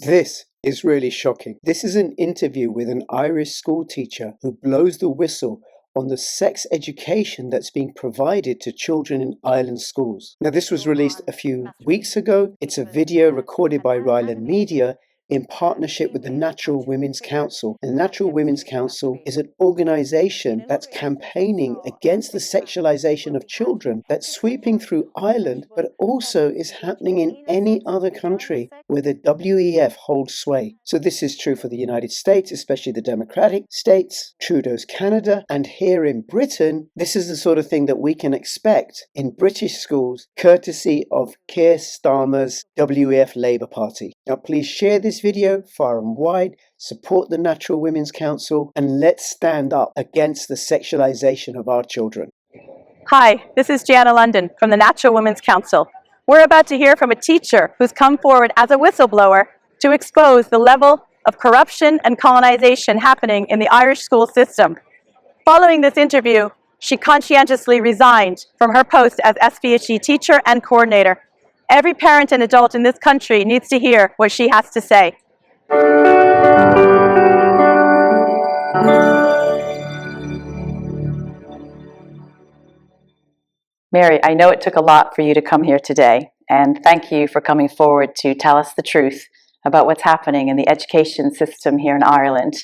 This is really shocking. This is an interview with an Irish school teacher who blows the whistle on the sex education that's being provided to children in Ireland schools. Now, this was released a few weeks ago. It's a video recorded by Ryland Media in partnership with the Natural Women's Council. And the Natural Women's Council is an organization that's campaigning against the sexualization of children that's sweeping through Ireland, but also is happening in any other country where the WEF holds sway. So this is true for the United States, especially the Democratic states, Trudeau's Canada, and here in Britain, this is the sort of thing that we can expect in British schools, courtesy of Keir Starmer's WEF Labour Party. Now, please share this video far and wide, support the Natural Women's Council, and let's stand up against the sexualization of our children. Hi, this is Gianna London from the Natural Women's Council. We're about to hear from a teacher who's come forward as a whistleblower to expose the level of corruption and colonization happening in the Irish school system. Following this interview, she conscientiously resigned from her post as SPHE teacher and coordinator. Every parent and adult in this country needs to hear what she has to say. Mary, I know it took a lot for you to come here today, and thank you for coming forward to tell us the truth about what's happening in the education system here in Ireland.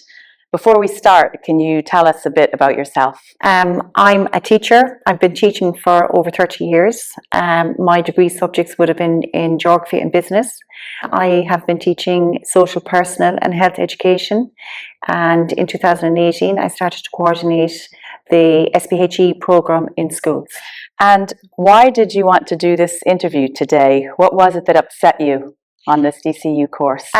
Before we start, can you tell us a bit about yourself? I'm a teacher. I've been teaching for over 30 years. My degree subjects would have been in geography and business. I have been teaching social, personal and health education, and in 2018 I started to coordinate the SPHE program in schools. And why did you want to do this interview today? What was it that upset you on this DCU course?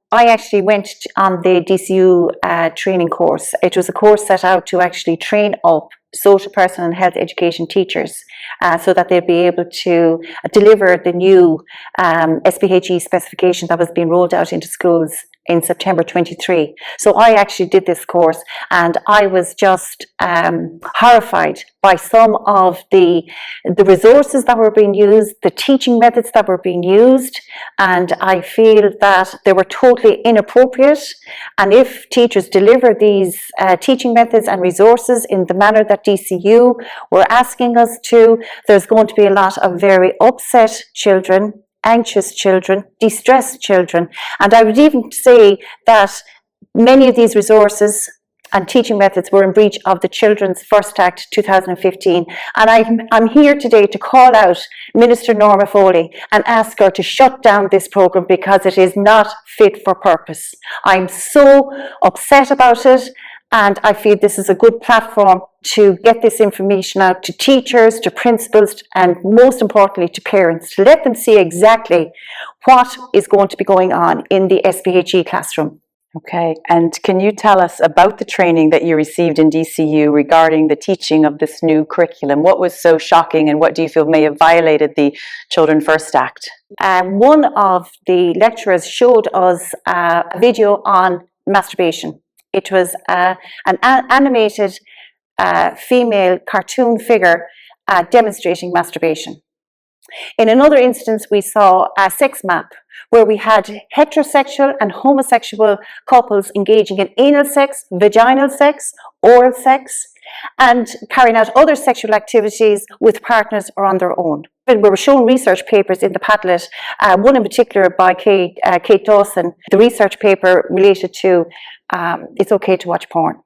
I actually went on the DCU training course. It was a course set out to actually train up social, personal and health education teachers so that they'd be able to deliver the new SPHE specification that was being rolled out into schools in September 23. So I actually did this course, and I was just horrified by some of the resources that were being used, the teaching methods that were being used, and I feel that they were totally inappropriate. And if teachers deliver these teaching methods and resources in the manner that DCU were asking us to, there's going to be a lot of very upset children, anxious children, distressed children, and I would even say that many of these resources and teaching methods were in breach of the Children's First Act 2015. And I'm here today to call out Minister Norma Foley and ask her to shut down this programme because it is not fit for purpose. I'm so upset about it, and I feel this is a good platform to get this information out to teachers, to principals, and most importantly to parents, to let them see exactly what is going to be going on in the SPHE classroom. Okay, and can you tell us about the training that you received in DCU regarding the teaching of this new curriculum? What was so shocking, and what do you feel may have violated the Children First Act? One of the lecturers showed us a video on masturbation. It was an animated female cartoon figure demonstrating masturbation. In another instance, we saw a sex map where we had heterosexual and homosexual couples engaging in anal sex, vaginal sex, oral sex, and carrying out other sexual activities with partners or on their own. We were shown research papers in the Padlet, one in particular by Kate Dawson. The research paper related to it's okay to watch porn.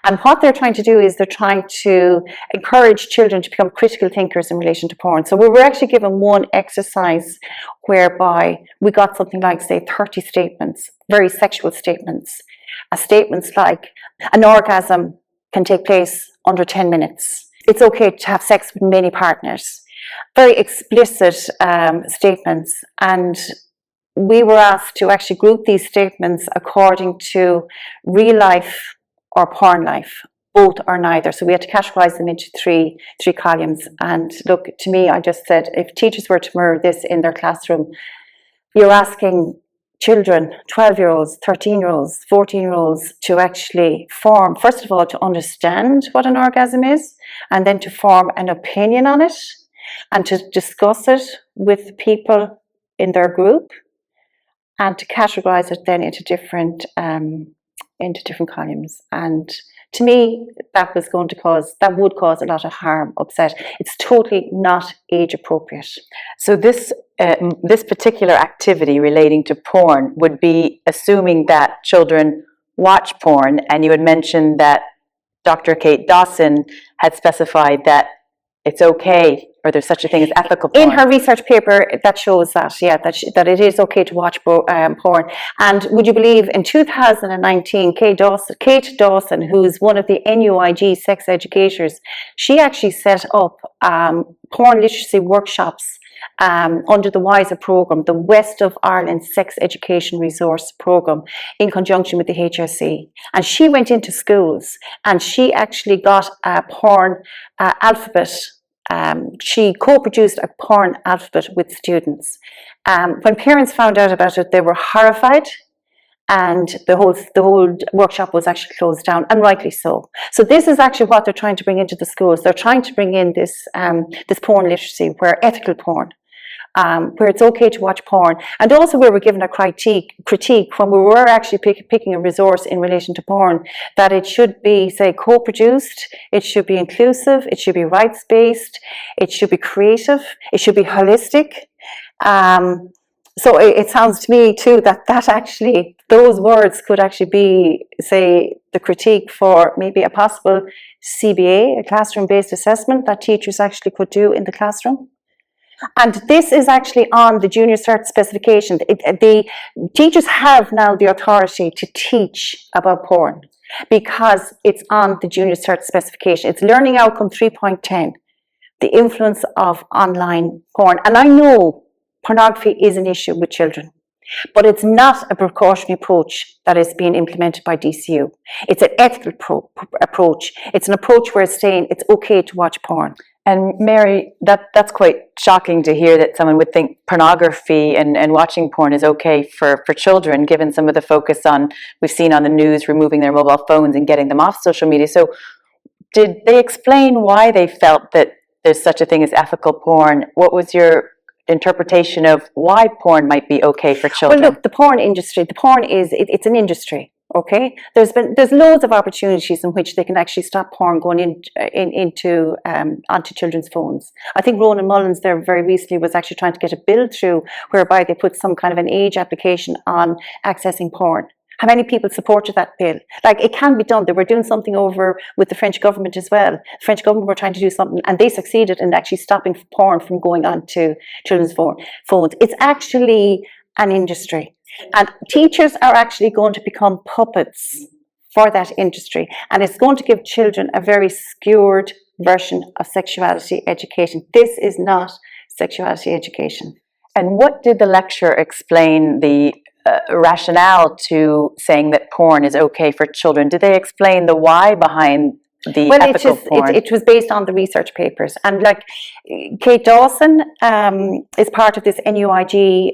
And what they're trying to do is they're trying to encourage children to become critical thinkers in relation to porn. So we were actually given one exercise whereby we got something like, say, 30 statements, very sexual statements. Statements like, an orgasm can take place under 10 minutes. It's okay to have sex with many partners. Very explicit statements. And we were asked to actually group these statements according to real life or porn life, both or neither. So we had to categorize them into three columns. And look, to me, I just said, if teachers were to mirror this in their classroom, you're asking children, 12-year-olds, 13-year-olds, 14-year-olds, to actually form, first of all, to understand what an orgasm is, and then to form an opinion on it, and to discuss it with people in their group. and to categorize it then into different columns. And to me, that would cause a lot of harm, upset. It's totally not age appropriate. So this particular activity relating to porn would be assuming that children watch porn, and you had mentioned that Dr. Kate Dawson had specified that it's okay, or there's such a thing as ethical porn. In her research paper, that shows that, yeah, that it is okay to watch porn. And would you believe, in 2019, Kate Dawson, who's one of the NUIG sex educators, she actually set up porn literacy workshops under the WISER programme, the West of Ireland Sex Education Resource Programme, in conjunction with the HSE. And she went into schools and she actually got a porn alphabet. She co-produced a porn alphabet with students. When parents found out about it, they were horrified, and the whole workshop was actually closed down, and rightly so. So this is actually what they're trying to bring into the schools. They're trying to bring in this porn literacy, where ethical porn, where it's okay to watch porn, and also where we're given a critique when we were actually picking a resource in relation to porn, that it should be, say, co-produced, it should be inclusive, it should be rights-based, it should be creative, it should be holistic. So it sounds to me too that actually, those words could actually be, say, the critique for maybe a possible CBA, a classroom-based assessment that teachers actually could do in the classroom. And this is actually on the junior cert specification. The teachers have now the authority to teach about porn because it's on the junior cert specification. It's learning outcome 3.10, the influence of online porn. And I know pornography is an issue with children, but it's not a precautionary approach that is being implemented by DCU. It's an ethical approach. It's an approach where it's saying it's okay to watch porn. And Mary, that's quite shocking to hear that someone would think pornography and watching porn is okay for children, given some of the focus we've seen on the news, removing their mobile phones and getting them off social media. So did they explain why they felt that there's such a thing as ethical porn? What was your interpretation of why porn might be okay for children? Well, look, the porn industry, it's an industry. Okay, there's loads of opportunities in which they can actually stop porn going onto children's phones. I think Ronan Mullins there very recently was actually trying to get a bill through whereby they put some kind of an age application on accessing porn. How many people supported that bill? Like, it can be done. They were doing something over with the French government as well. The French government were trying to do something, and they succeeded in actually stopping porn from going onto children's phones. It's actually an industry. And teachers are actually going to become puppets for that industry. And it's going to give children a very skewed version of sexuality education. This is not sexuality education. And what did the lecturer explain the rationale to saying that porn is okay for children? Did they explain the why behind the ethical porn? It was based on the research papers. And like Kate Dawson is part of this NUIG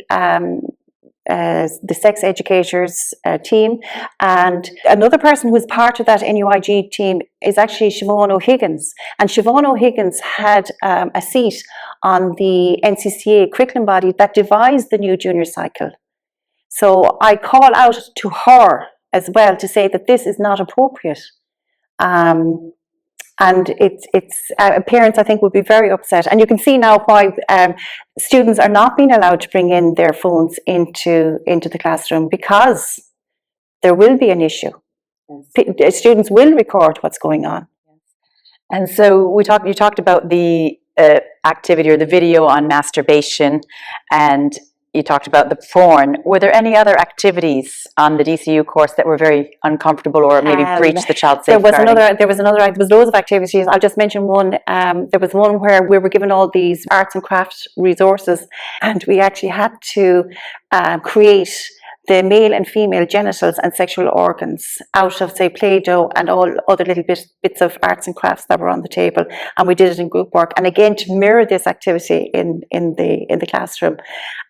the sex educators team, and another person who is part of that NUIG team is actually Siobhan O'Higgins, and Siobhan O'Higgins had a seat on the NCCA curriculum body that devised the new junior cycle. So I call out to her as well to say that this is not appropriate. And parents, I think, would be very upset. And you can see now why students are not being allowed to bring in their phones into the classroom, because there will be an issue. Yes. Students will record what's going on. And so you talked about the activity or the video on masturbation, and you talked about the porn. Were there any other activities on the DCU course that were very uncomfortable or maybe breached the child safeguarding? There was loads of activities. I'll just mention one. There was one where we were given all these arts and crafts resources, and we actually had to create the male and female genitals and sexual organs out of, say, Play-Doh and all other little bits of arts and crafts that were on the table, and we did it in group work, and again to mirror this activity in the classroom.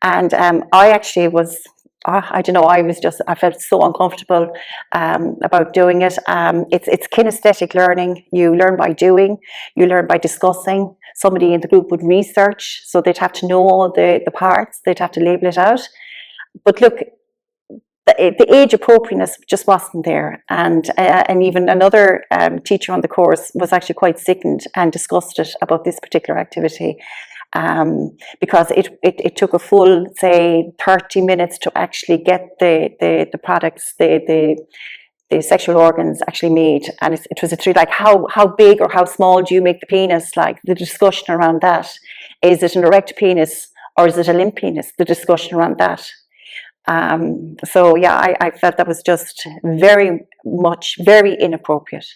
And I actually was, I don't know, I felt so uncomfortable about doing it. It's kinesthetic learning. You learn by doing, you learn by discussing. Somebody in the group would research, so they'd have to know all the parts, they'd have to label it out. But look, the age appropriateness just wasn't there, and even another teacher on the course was actually quite sickened and disgusted about this particular activity, because it took a full, say, 30 minutes to actually get the products, the sexual organs actually made, and it was a treat, like how big or how small do you make the penis, like the discussion around that. Is it an erect penis or is it a limp penis? The discussion around that. So yeah, I felt that was just very inappropriate.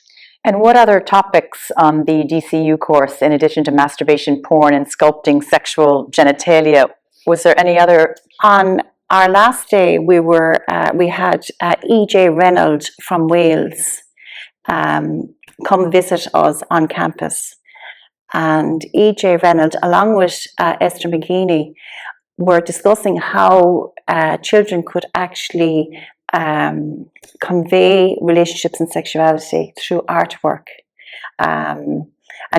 And what other topics on the DCU course, in addition to masturbation, porn, and sculpting sexual genitalia, was there any other? On our last day, we had E.J. Reynolds from Wales come visit us on campus. And E.J. Reynolds, along with Esther McGeaney, were discussing how children could actually convey relationships and sexuality through artwork. And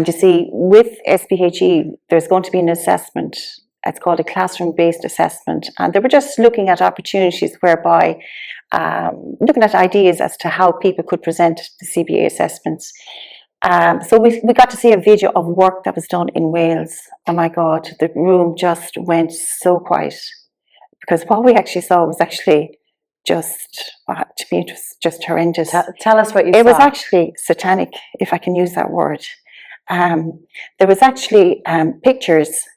you see, with SPHE, there's going to be an assessment. It's called a classroom-based assessment. And they were just looking at opportunities whereby, looking at ideas as to how people could present the CBA assessments. So we got to see a video of work that was done in Wales. Oh my God, the room just went so quiet. Because what we actually saw was actually just, to me, it was just horrendous. Tell us what you saw. It was actually satanic, if I can use that word. There was actually pictures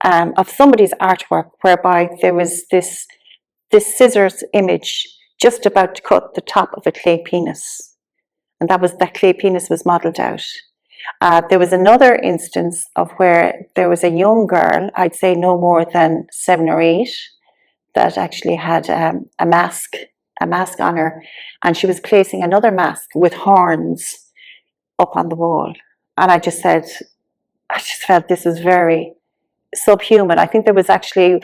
of somebody's artwork whereby there was this scissors image just about to cut the top of a clay penis. And that clay penis was modelled out. There was another instance of where there was a young girl, I'd say no more than 7 or 8, that actually had a mask on her, and she was placing another mask with horns up on the wall. And I just felt this was very subhuman. I think there was actually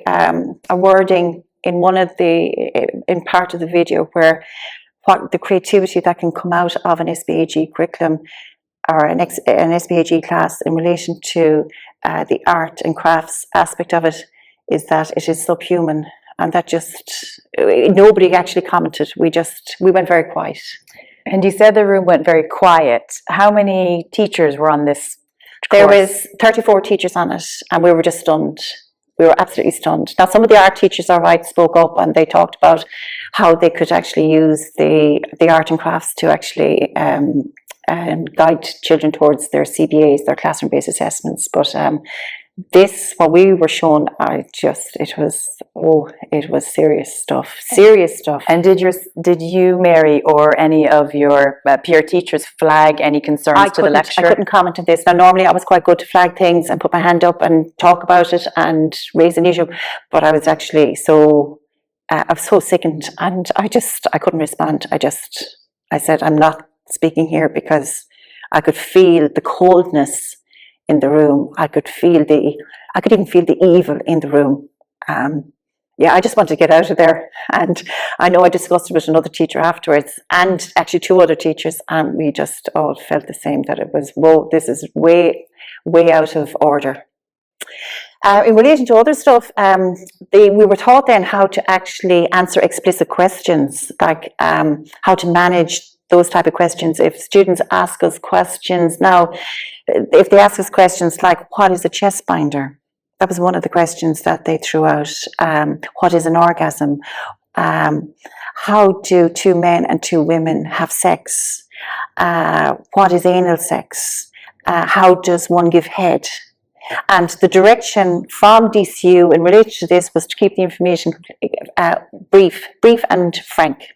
a wording in in part of the video where what the creativity that can come out of an SPHE curriculum or an SPHE class in relation to the art and crafts aspect of it is that it is subhuman, and that just nobody actually commented. We went very quiet. And you said the room went very quiet. How many teachers were on this course? There was 34 teachers on it, and we were just stunned. We were absolutely stunned. Now, some of the art teachers, all right, spoke up and they talked about how they could actually use the art and crafts to actually guide children towards their CBAs, their classroom-based assessments. But what we were shown, it was serious stuff. Serious stuff. And did you, Mary, or any of your peer teachers flag any concerns to the lecturer? I couldn't comment on this. Now, normally I was quite good to flag things and put my hand up and talk about it and raise an issue, but I was actually I was so sickened, and I couldn't respond. I said, I'm not speaking here, because I could feel the coldness in the room. I could even feel the evil in the room. I just wanted to get out of there. And I know I discussed it with another teacher afterwards, and actually 2 other teachers, and we just all felt the same, that it was, whoa, this is way, way out of order. In relation to other stuff, we were taught then how to actually answer explicit questions, like how to manage those type of questions. If students ask us questions now, if they ask us questions like, what is a chest binder? That was one of the questions that they threw out. What is an orgasm? How do 2 men and 2 women have sex? What is anal sex? How does one give head? And the direction from DCU in relation to this was to keep the information brief and frank.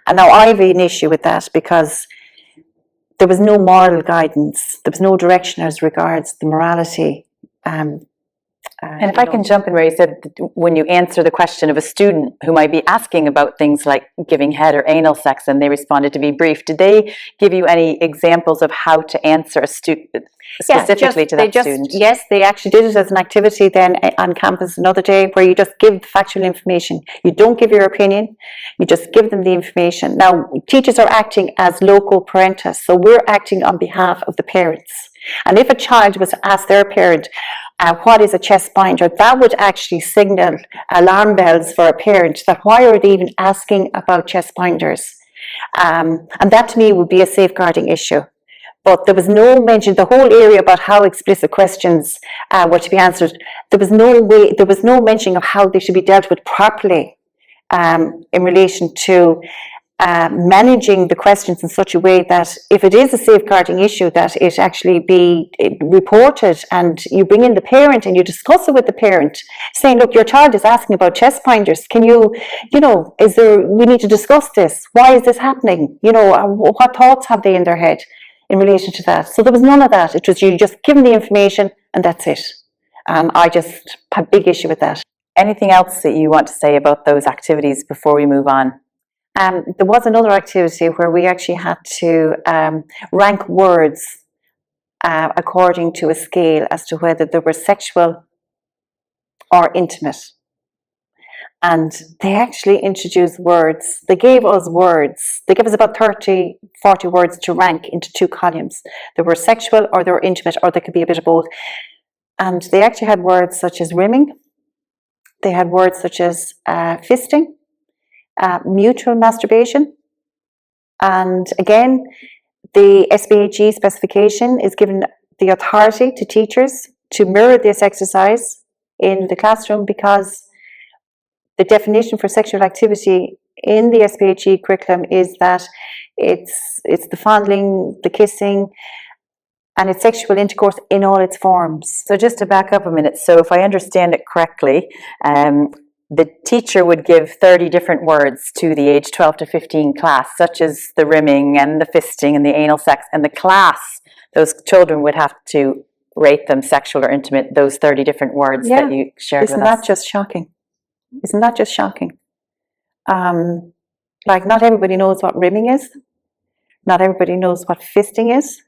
And now I have an issue with that, because there was no moral guidance, there was no direction as regards the morality. And if I can jump in where you said, when you answer the question of a student who might be asking about things like giving head or anal sex, and they responded to be brief, did they give you any examples of how to answer a student specifically to that student? Yes, they actually did it as an activity then on campus another day, where you just give factual information. You don't give your opinion, you just give them the information. Now, teachers are acting as loco parentis, so we're acting on behalf of the parents. And if a child was to ask their parent, what is a chest binder, that would actually signal alarm bells for a parent that why are they even asking about chest binders? And that to me would be a safeguarding issue. But there was no mention, the whole area about how explicit questions were to be answered, there was no mention of how they should be dealt with properly in relation to managing the questions in such a way that if it is a safeguarding issue, that it actually be reported and you bring in the parent and you discuss it with the parent, saying, look, your child is asking about chest binders. Can you we need to discuss this. Why is this happening? What thoughts have they in their head in relation to that? So there was none of that. It was you just given the information and that's it. I just have a big issue with that. Anything else that you want to say about those activities before we move on? There was another activity where we actually had to rank words according to a scale as to whether they were sexual or intimate. And they actually introduced words. They gave us words. They gave us about 30, 40 words to rank into 2 columns. They were sexual or they were intimate, or they could be a bit of both. And they actually had words such as rimming. They had words such as fisting, mutual masturbation. And again, the SPHE specification is given the authority to teachers to mirror this exercise in the classroom, because the definition for sexual activity in the SPHE curriculum is that it's the fondling, the kissing, and it's sexual intercourse in all its forms. So just to back up a minute, so if I understand it correctly, the teacher would give 30 different words to the age 12 to 15 class, such as the rimming and the fisting and the anal sex, and the class, those children would have to rate them sexual or intimate, those 30 different words that you shared with us. Isn't that just shocking? Isn't that just shocking? Like, not everybody knows what rimming is. Not everybody knows what fisting is.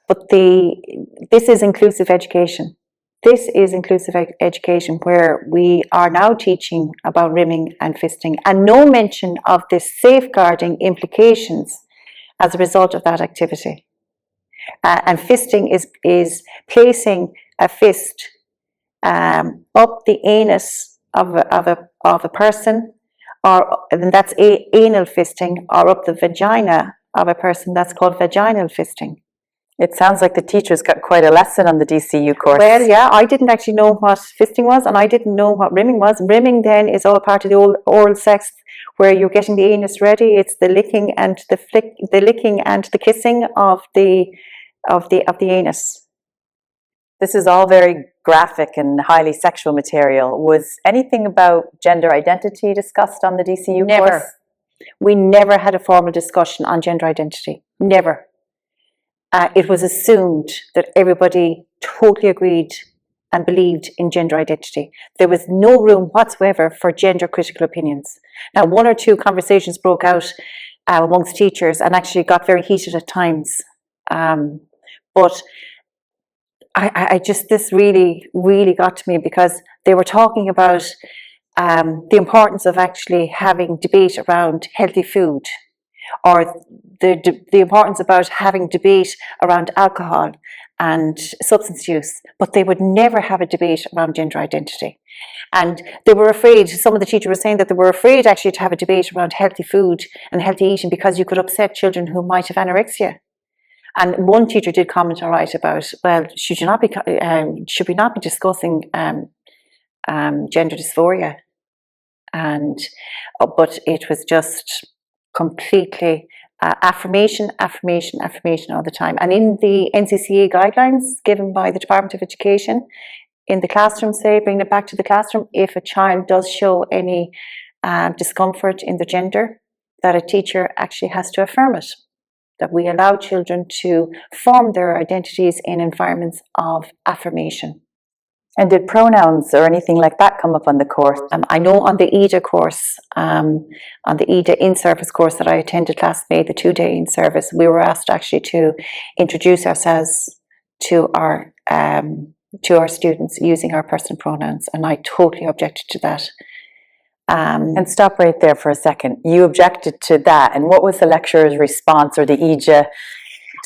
But this is inclusive education. This is inclusive education, where we are now teaching about rimming and fisting, and no mention of the safeguarding implications as a result of that activity. And fisting is placing a fist up the anus of a person, and that's anal fisting, or up the vagina of a person. That's called vaginal fisting. It sounds like the teachers got quite a lesson on the DCU course. Well, yeah, I didn't actually know what fisting was, and I didn't know what rimming was. Rimming then is all part of the oral sex, where you're getting the anus ready. It's the licking and the licking and the kissing of the anus. This is all very graphic and highly sexual material. Was anything about gender identity discussed on the DCU course? We never had a formal discussion on gender identity. Never. It was assumed that everybody totally agreed and believed in gender identity. There was no room whatsoever for gender critical opinions. Now, 1 or 2 conversations broke out amongst teachers and actually got very heated at times. But this really, really got to me, because they were talking about the importance of actually having debate around healthy food, or the importance about having debate around alcohol and substance use, but they would never have a debate around gender identity. And they were afraid, some of the teachers were saying that they were afraid actually to have a debate around healthy food and healthy eating, because you could upset children who might have anorexia. And one teacher did comment, all right, about, well, should we not be discussing gender dysphoria? But it was just completely affirmation all the time. And in the NCCA guidelines given by the Department of Education, in the classroom, say, bring it back to the classroom, if a child does show any discomfort in the gender, that a teacher actually has to affirm it. That we allow children to form their identities in environments of affirmation. And did pronouns or anything like that come up on the course? I know on the EDA course, on the EDA in-service course that I attended last May, the 2-day in-service, we were asked actually to introduce ourselves to our students using our personal pronouns, and I totally objected to that. And stop right there for a second. You objected to that, and what was the lecturer's response, or the EJA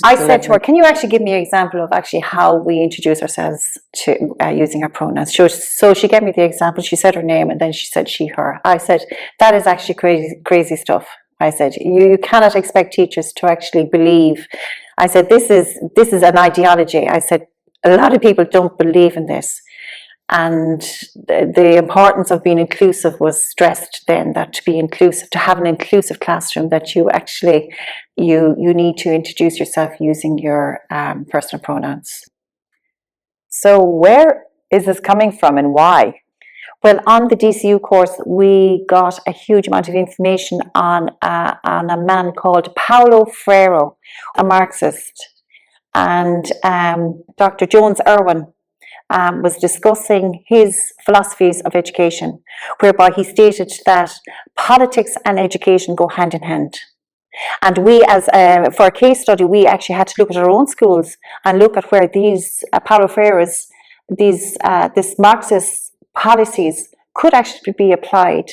I said to her, can you actually give me an example of actually how we introduce ourselves to using our pronouns? So she gave me the example. She said her name and then she said she, her. I said, that is actually crazy stuff. I said, you cannot expect teachers to actually believe. I said, this is an ideology. I said, a lot of people don't believe in this. And the importance of being inclusive was stressed then, that to be inclusive, to have an inclusive classroom, that you actually, you need to introduce yourself using your personal pronouns. So where is this coming from and why? Well, on the DCU course, we got a huge amount of information on a man called Paulo Freire, a Marxist. And Dr. Jones Irwin was discussing his philosophies of education, whereby he stated that politics and education go hand in hand. And we, as for a case study, we actually had to look at our own schools and look at where these Paulo Freire's, this Marxist policies could actually be applied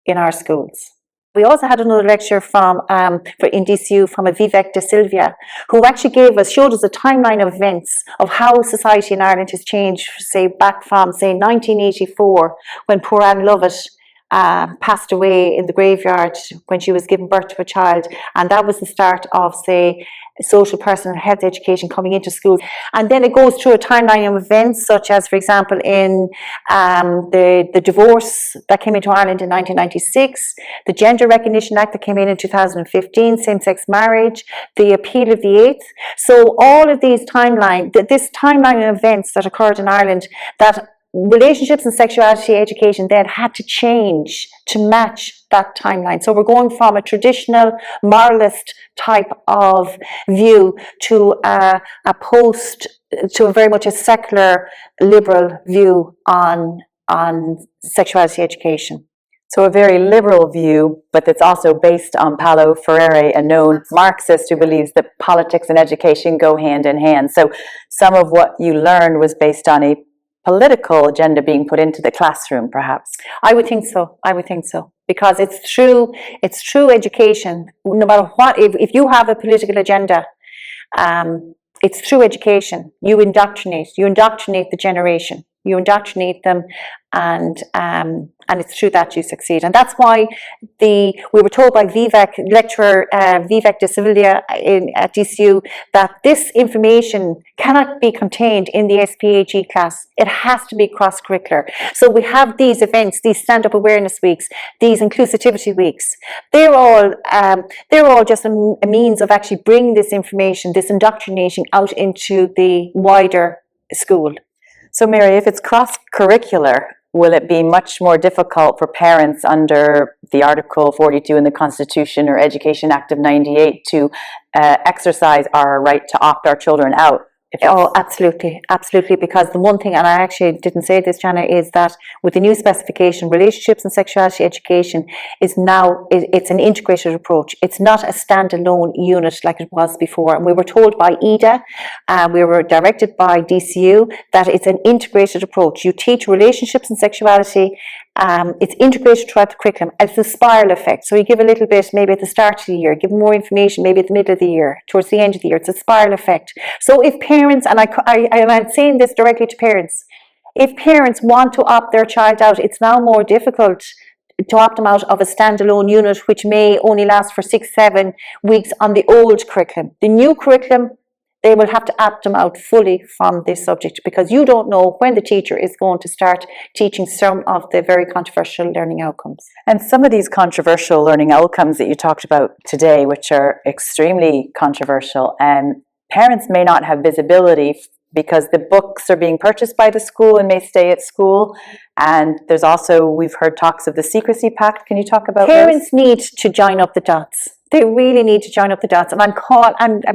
in our schools. We also had another lecture in DCU from a Vivek De Silva, who actually showed us a timeline of events of how society in Ireland has changed, say back from, say, 1984, when poor Anne Lovett passed away in the graveyard when she was giving birth to a child, and that was the start of, say, social personal health education coming into schools. And then it goes through a timeline of events such as, for example, in the divorce that came into Ireland in 1996, the Gender Recognition Act that came in 2015, same-sex marriage, the appeal of the eighth. So all of these this timeline of events that occurred in Ireland, that relationships and sexuality education then had to change to match that timeline. So we're going from a traditional moralist type of view to a very much a secular liberal view on sexuality education. So a very liberal view, but that's also based on Paulo Freire, a known Marxist who believes that politics and education go hand in hand. So some of what you learned was based on a political agenda being put into the classroom, perhaps. I would think so. Because it's true education. No matter what, if you have a political agenda, it's through education. You indoctrinate the generation. You indoctrinate them, and it's through that you succeed. And that's why we were told by lecturer Vivek De Silva at DCU that this information cannot be contained in the SPHE class. It has to be cross-curricular. So we have these events, these stand-up awareness weeks, these inclusivity weeks. They're all just a means of actually bringing this information, this indoctrination out into the wider school. So Mary, if it's cross-curricular, will it be much more difficult for parents under the Article 42 in the Constitution or Education Act of 98 to exercise our right to opt our children out? Oh, absolutely, because the one thing, and I actually didn't say this, Jana, is that with the new specification, relationships and sexuality education is now, it's an integrated approach. It's not a standalone unit like it was before. And we were told by EDA, we were directed by DCU, that it's an integrated approach. You teach relationships and sexuality, it's integrated throughout the curriculum. It's a spiral effect. So you give a little bit maybe at the start of the year, give more information maybe at the middle of the year, towards the end of the year. It's a spiral effect. So if parents, and I'm saying this directly to parents, if parents want to opt their child out, it's now more difficult to opt them out of a standalone unit which may only last for 6-7 weeks on the old curriculum. The new curriculum, they will have to opt them out fully from this subject, because you don't know when the teacher is going to start teaching some of the very controversial learning outcomes. And some of these controversial learning outcomes that you talked about today, which are extremely controversial, parents may not have visibility because the books are being purchased by the school and may stay at school. And there's also, we've heard talks of the secrecy pact. Can you talk about Parents those? need to join up the dots. They really need to join up the dots. And I'm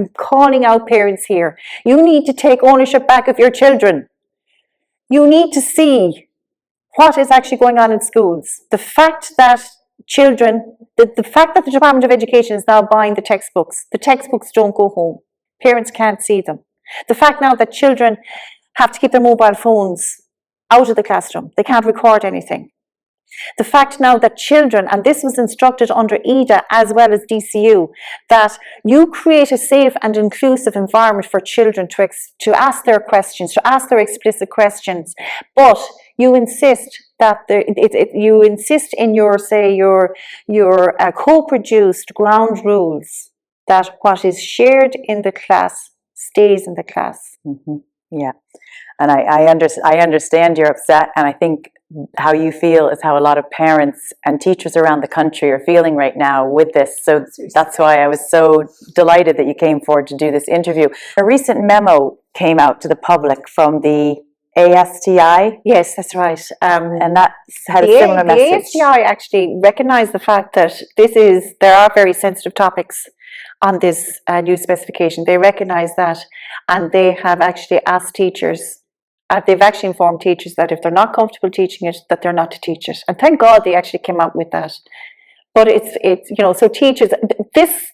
calling out parents here. You need to take ownership back of your children. You need to see what is actually going on in schools. The fact that the fact that the Department of Education is now buying the textbooks don't go home. Parents can't see them. The fact now that children have to keep their mobile phones out of the classroom. They can't record anything. The fact now that children, and this was instructed under EDA as well as DCU, that you create a safe and inclusive environment for children to ask their questions, to ask their explicit questions, but you insist that you insist in your, say, your co-produced ground rules, that what is shared in the class stays in the class. Mm-hmm. Yeah, and I understand you're upset, and I think how you feel is how a lot of parents and teachers around the country are feeling right now with this. So that's why I was so delighted that you came forward to do this interview. A recent memo came out to the public from the ASTI. Yes, that's right. And that had a similar message. The ASTI actually recognised the fact that there are very sensitive topics on this new specification. They recognise that, and they have actually asked teachers, they've actually informed teachers that if they're not comfortable teaching it, that they're not to teach it. And thank God they actually came out with that. But it's so teachers, this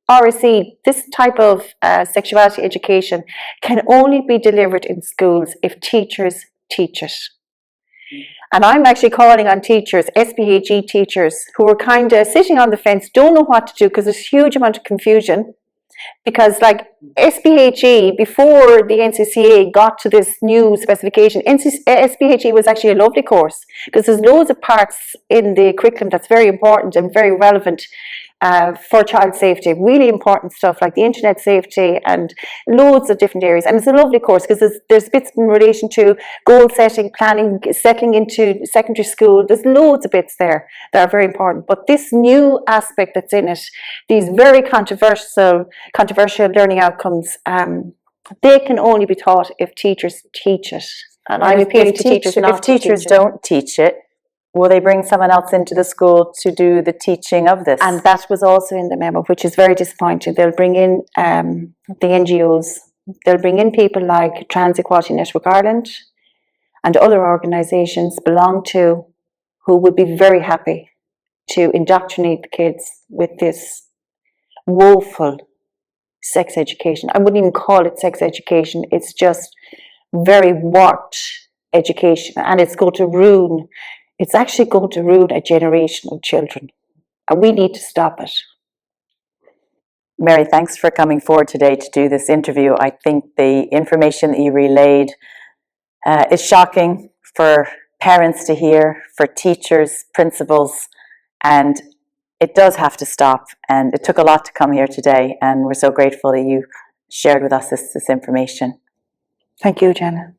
RSE, this type of sexuality education can only be delivered in schools if teachers teach it. And I'm actually calling on teachers, SPHE teachers, who are kind of sitting on the fence, don't know what to do because there's a huge amount of confusion. Because like SPHE, before the NCCA got to this new specification, SPHE was actually a lovely course because there's loads of parts in the curriculum that's very important and very relevant for child safety, really important stuff like the internet safety and loads of different areas. And it's a lovely course because there's bits in relation to goal setting, planning, settling into secondary school. There's loads of bits there that are very important. But this new aspect that's in it, these very controversial learning outcomes, they can only be taught if teachers teach it. And I'm appealing to teachers not to teach it. If teachers don't teach it, will they bring someone else into the school to do the teaching of this? And that was also in the memo, which is very disappointing. They'll bring in the NGOs. They'll bring in people like Trans Equality Network Ireland and other organisations belong to, who would be very happy to indoctrinate the kids with this woeful sex education. I wouldn't even call it sex education. It's just very warped education, and it's actually going to ruin a generation of children, and we need to stop it. Mary, thanks for coming forward today to do this interview. I think the information that you relayed is shocking for parents to hear, for teachers, principals, and it does have to stop. And it took a lot to come here today, and we're so grateful that you shared with us this information. Thank you, Jenna.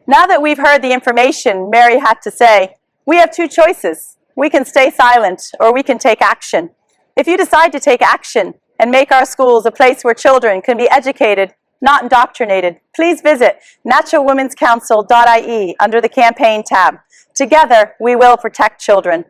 Now that we've heard the information Mary had to say, we have two choices. We can stay silent or we can take action. If you decide to take action and make our schools a place where children can be educated, not indoctrinated, please visit naturalwomenscouncil.ie under the campaign tab. Together, we will protect children.